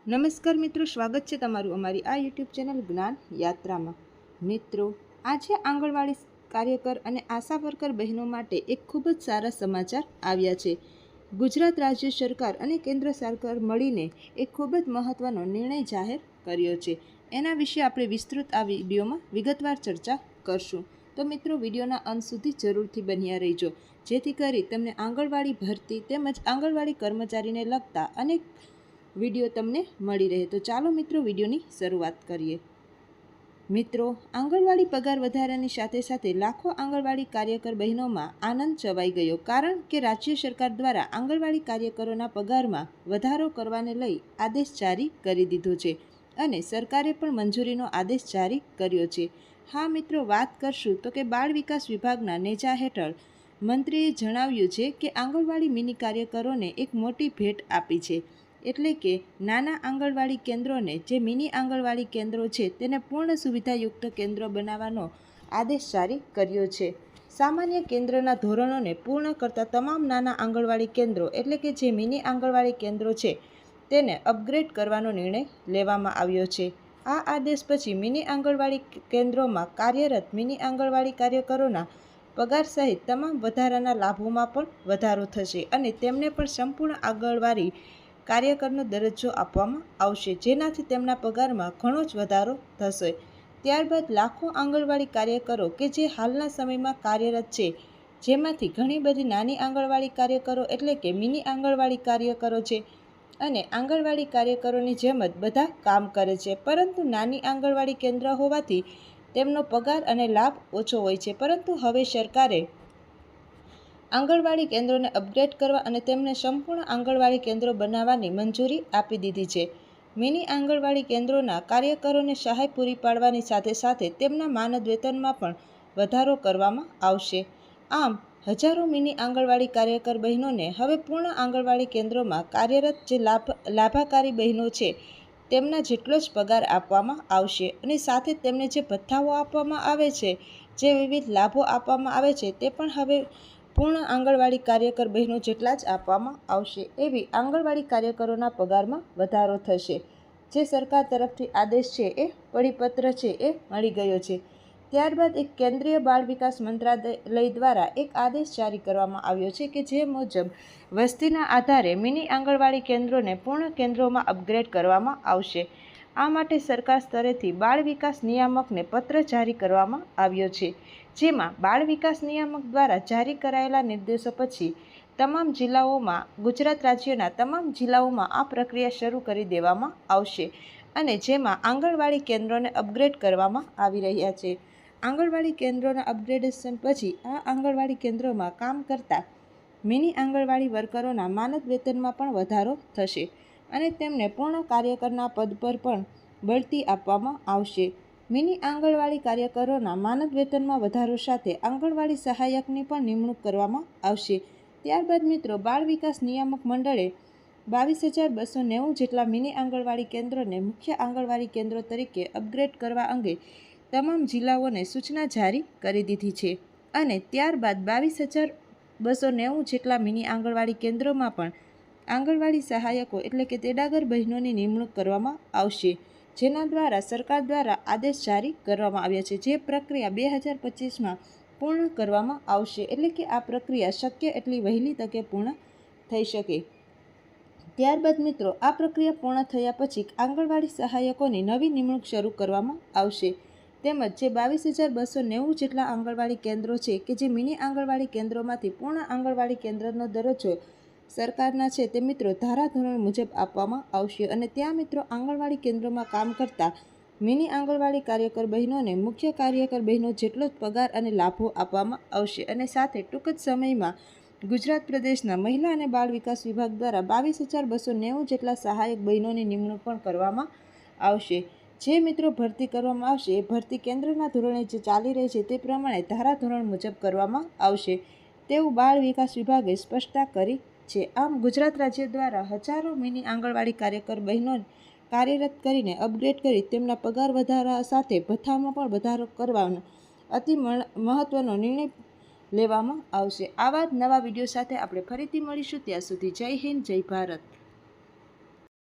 નમસ્કાર મિત્રો, સ્વાગત છે તમારું અમારી આ યુટ્યુબ ચેનલ જ્ઞાન યાત્રામાં। મિત્રો, આજે આંગણવાડી કાર્યકર અને આશા વર્કર બહેનો માટે એક ખૂબ જ સારા સમાચાર આવ્યા છે। ગુજરાત રાજ્ય સરકાર અને કેન્દ્ર સરકાર મળીને એક ખૂબ જ મહત્વનો નિર્ણય જાહેર કર્યો છે। એના વિશે આપણે વિસ્તૃત આ વિડીયોમાં વિગતવાર ચર્ચા કરશું। તો મિત્રો, વિડીયોના અંત સુધી જરૂરથી બન્યા રહેજો, જેથી કરી તમને આંગણવાડી ભરતી તેમજ આંગણવાડી કર્મચારીને લગતા અનેક વિડીયો તમને મળી રહે। તો ચાલો મિત્રો, વિડીયોની શરૂઆત કરીએ। મિત્રો, આંગણવાડી પગાર વધારાની સાથે સાથે લાખો આંગણવાડી કાર્યકર બહેનોમાં આનંદ છવાઈ ગયો, કારણ કે રાજ્ય સરકાર દ્વારા આંગણવાડી કાર્યકરોના પગારમાં વધારો કરવાને લઈ આદેશ જારી કરી દીધો છે અને સરકારે પણ મંજૂરીનો આદેશ જારી કર્યો છે। હા મિત્રો, વાત કરશું તો કે બાળ વિકાસ વિભાગના નેજા હેઠળ મંત્રીએ જણાવ્યું છે કે આંગણવાડી મિની કાર્યકરોને એક મોટી ભેટ આપી છે, એટલે કે નાના આંગણવાડી કેન્દ્રોને જે મિની આંગણવાડી કેન્દ્રો છે તેને પૂર્ણ સુવિધાયુક્ત કેન્દ્રો બનાવવાનો આદેશ જારી કર્યો છે। સામાન્ય કેન્દ્રના ધોરણોને પૂર્ણ કરતા તમામ નાના આંગણવાડી કેન્દ્રો એટલે કે જે મિની આંગણવાડી કેન્દ્રો છે તેને અપગ્રેડ કરવાનો નિર્ણય લેવામાં આવ્યો છે। આ આદેશ પછી મિની આંગણવાડી કેન્દ્રોમાં કાર્યરત મિની આંગણવાડી કાર્યકરોના પગાર સહિત તમામ વધારાના લાભોમાં પણ વધારો થશે અને તેમને પણ સંપૂર્ણ આંગણવાડી કાર્યકરનો દરજ્જો આપવામાં આવશે, જેનાથી તેમના પગારમાં ઘણો જ વધારો થશે। ત્યારબાદ લાખો આંગણવાડી કાર્યકરો કે જે હાલના સમયમાં કાર્યરત છે, જેમાંથી ઘણી બધી નાની આંગણવાડી કાર્યકરો એટલે કે મિની આંગણવાડી કાર્યકરો છે અને આંગણવાડી કાર્યકરોની જેમ જ બધા કામ કરે છે, પરંતુ નાની આંગણવાડી કેન્દ્ર હોવાથી તેમનો પગાર અને લાભ ઓછો હોય છે। પરંતુ હવે સરકારે આંગણવાડી કેન્દ્રોને અપગ્રેડ કરવા અને તેમને સંપૂર્ણ આંગણવાડી કેન્દ્રો બનાવવાની મંજૂરી આપી દીધી છે। મિની આંગણવાડી કેન્દ્રોના કાર્યકરોને સહાય પૂરી પાડવાની સાથે સાથે તેમના માનદ વેતનમાં પણ વધારો કરવામાં આવશે। આમ હજારો મિની આંગણવાડી કાર્યકર બહેનોને હવે પૂર્ણ આંગણવાડી કેન્દ્રોમાં કાર્યરત જે લાભાકારી બહેનો છે તેમના જેટલો જ પગાર આપવામાં આવશે અને સાથે તેમને જે ભથ્થાઓ આપવામાં આવે છે, જે વિવિધ લાભો આપવામાં આવે છે, તે પણ હવે પૂર્ણ આંગણવાડી કાર્યકર બહેનો જેટલા જ આપવામાં આવશે। એવી આંગણવાડી કાર્યકરોના પગારમાં વધારો થશે। જે સરકાર તરફથી આદેશ છે એ પરિપત્ર છે એ મળી ગયો છે। ત્યારબાદ એક કેન્દ્રીય બાળ વિકાસ મંત્રાલય દ્વારા એક આદેશ જારી કરવામાં આવ્યો છે કે જે મુજબ વસ્તીના આધારે મિની આંગણવાડી કેન્દ્રોને પૂર્ણ કેન્દ્રોમાં અપગ્રેડ કરવામાં આવશે। આ માટે સરકાર સ્તરેથી બાળ વિકાસ નિયામકને પત્ર જારી કરવામાં આવ્યો છે, જેમાં બાળ વિકાસ નિયામક દ્વારા જારી કરાયેલા નિર્દેશો પછી તમામ જિલ્લાઓમાં ગુજરાત રાજ્યના તમામ જિલ્લાઓમાં આ પ્રક્રિયા શરૂ કરી દેવામાં આવશે અને જેમાં આંગણવાડી કેન્દ્રોને અપગ્રેડ કરવામાં આવી રહ્યા છે। આંગણવાડી કેન્દ્રોના અપગ્રેડેશન પછી આ આંગણવાડી કેન્દ્રોમાં કામ કરતા મિની આંગણવાડી વર્કરોના માનદ વેતનમાં પણ વધારો થશે અને તેમને પૂર્ણ કાર્યકરના પદ પર પણ બઢતી આપવામાં આવશે। મિની આંગણવાડી કાર્યકરોના માનદ વેતનમાં વધારો સાથે આંગણવાડી સહાયકની પણ નિમણૂક કરવામાં આવશે। ત્યારબાદ મિત્રો, બાળ વિકાસ નિયામક મંડળે 22,290 જેટલા મિની આંગણવાડી કેન્દ્રોને મુખ્ય આંગણવાડી કેન્દ્રો તરીકે અપગ્રેડ કરવા અંગે તમામ જિલ્લાઓને સૂચના જારી કરી દીધી છે અને ત્યારબાદ 22,290 જેટલા મિની આંગણવાડી કેન્દ્રોમાં પણ આંગણવાડી સહાયકો એટલે કે તેડાગર બહેનોની નિમણૂક કરવામાં આવશે, જેના દ્વારા સરકાર દ્વારા આદેશ જારી કરવામાં આવ્યા છે। જે પ્રક્રિયા 2025માં પૂર્ણ કરવામાં આવશે, એટલે કે આ પ્રક્રિયા શક્ય એટલી વહેલી તકે પૂર્ણ થઈ શકે। ત્યારબાદ મિત્રો, આ પ્રક્રિયા પૂર્ણ થયા પછી આંગણવાડી સહાયકોની નવી નિમણૂક શરૂ કરવામાં આવશે, તેમજ જે 22,290 જેટલા આંગણવાડી કેન્દ્રો છે કે જે મિની આંગણવાડી કેન્દ્રોમાંથી પૂર્ણ આંગણવાડી કેન્દ્રનો દરજ્જો સરકારના છે તે મિત્રો ધારાધોરણ મુજબ આપવામાં આવશે અને ત્યાં મિત્રો આંગણવાડી કેન્દ્રોમાં કામ કરતા મિની આંગણવાડી કાર્યકર બહેનોને મુખ્ય કાર્યકર બહેનો જેટલો જ પગાર અને લાભો આપવામાં આવશે અને સાથે ટૂંક જ સમયમાં ગુજરાત પ્રદેશના મહિલા અને બાળ વિકાસ વિભાગ દ્વારા 22,290 જેટલા સહાયક બહેનોની નિમણૂક પણ કરવામાં આવશે। જે મિત્રો ભરતી કરવામાં આવશે એ ભરતી કેન્દ્રના ધોરણે જે ચાલી રહી છે તે પ્રમાણે ધારાધોરણ મુજબ કરવામાં આવશે તેવું બાળ વિકાસ વિભાગે સ્પષ્ટતા કરી છે। આમ ગુજરાત રાજ્ય દ્વારા હજારો મિની આંગણવાડી કાર્યકર બહેનો કાર્યરત કરીને અપગ્રેડ કરી તેમના પગાર વધારા સાથે ભથ્થામાં પણ વધારો કરવાનો અતિ મહત્વનો નિર્ણય લેવામાં આવશે। આવા જ નવા વિડીયો સાથે આપણે ફરીથી મળીશું। ત્યાં સુધી જય હિન્દ, જય ભારત।